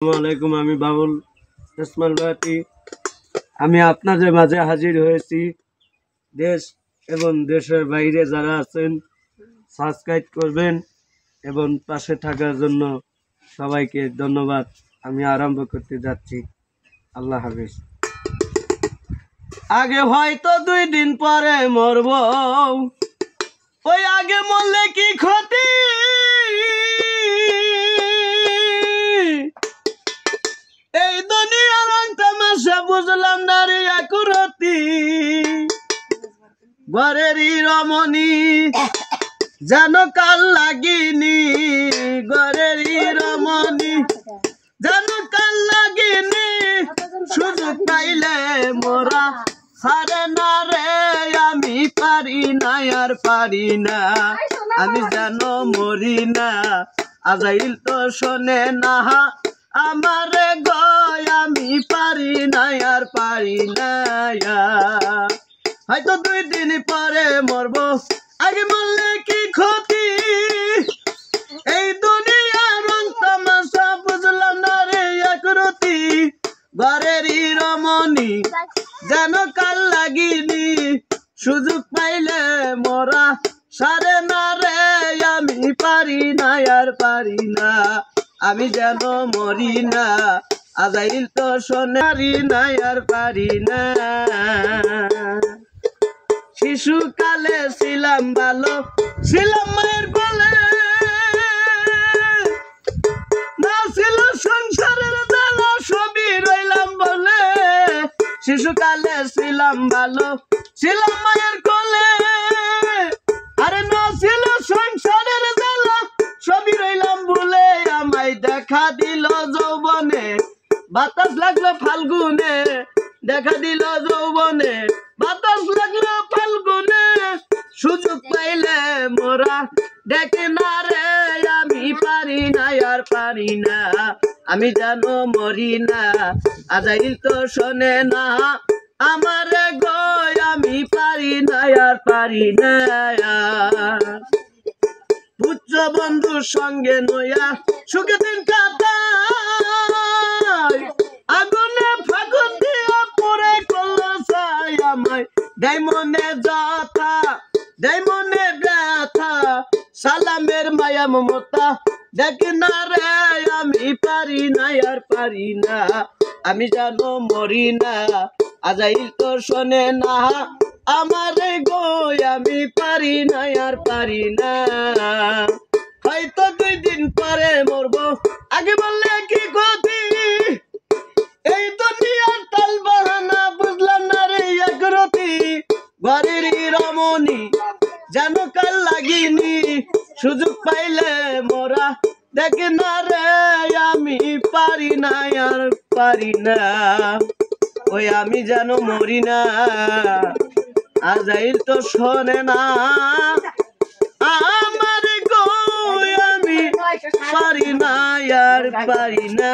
আসসালামু আমি বাবুল ইসমাইল ভাটি। আমি আপনাদের মাঝে হাজির হয়েছি। দেশ এবং দেশের বাইরে যারা আছেন সাবস্ক্রাইব করবেন এবং পাশে থাকার জন্য সবাইকে ধন্যবাদ। আমি আরম্ভ করতে যাচ্ছি। আল্লাহ হাফেজ। আগে হয়তো 2 দিন পরে মরব, ওই আগে মরলে কি ক্ষতি? এই দুনিয়ার রং তামাশা বুঝলাম না রে আকুরতি। ঘরেরই রমণী যেন কাল লাগিনি, ঘরেরই রমণী যেন কাল লাগিনি। সুযোগ পাইলে মোরা সারে না রে, আমি পারি না আর পারি না, আমি যেন মরি না। আজাইল তো শোনে না আমারে গয়, আমি পারি না আর পারি না। হয়তো 2 দিন পরে মরব, আগে মরলে কি ক্ষতি? এই দুনিয়ার রং তামাশা বুঝলাম না রে একরতি। ঘরেরই রমণী যেন কাল লাগিনি, সুযোগ পাইলে মোরা সারে না রে, আমি পারি না আর পারি না, আমি যেন মরি না। আজাইল তো শোনে না আর পারি না। শিশুকালে ছিলাম ভালো, ছিলাম মায়ের কোলে, না ছিল সংসারের জ্বালা, সবই রইলাম বলে। শিশুকালে ছিলাম ভালো, ছিলাম মায়ের কোলে, আরে না ছিল সংসারের জ্বালা, সবই রইলাম বলে। আমায় দেখা দিল যৌবনে, বাতাস লাগলো ফাল্গুনে, দেখা দিল যৌবনে, বাতাস লাগলো ফাল্গুনে। সুযোগ পাইলে মোরা দেখে না রে, আমি পারি না আর পারি না, আমি যেন মরি না। আজাইল তো শোনে না আমারে গয়, আমি পারি না আর পারি না। পুত্র বন্ধুর সঙ্গে নয়া সুখে দিন কাটাই, আগুনে ফাগুন দিয়া পরে করলো চাই। আমায় দেয় মনে যাথা, দেয় মনে ব্যথা, সালামের মায়া মমতা দেখে না রে, আমি পারি না আর পারি না, আমি যেন মরি না। আজাইল তো শোনে না আমারে গয়, আমি পারি না আর পারি না। হয়তো 2 দিন পরে মরব, আগে বললে কি ক্ষতি? এই দুনিয়ার তাল বাহানা বুঝলাম না রে একরতি। ঘরেরই রমণী যেন কাল লাগিনি, সুযোগ পাইলে মোরা দেখে না রে, আমি পারি না আর পারি না, ওই আমি যেন মরি না। আজাইল তো শোনে না আমার গো, আমি পারি না আর পারি না।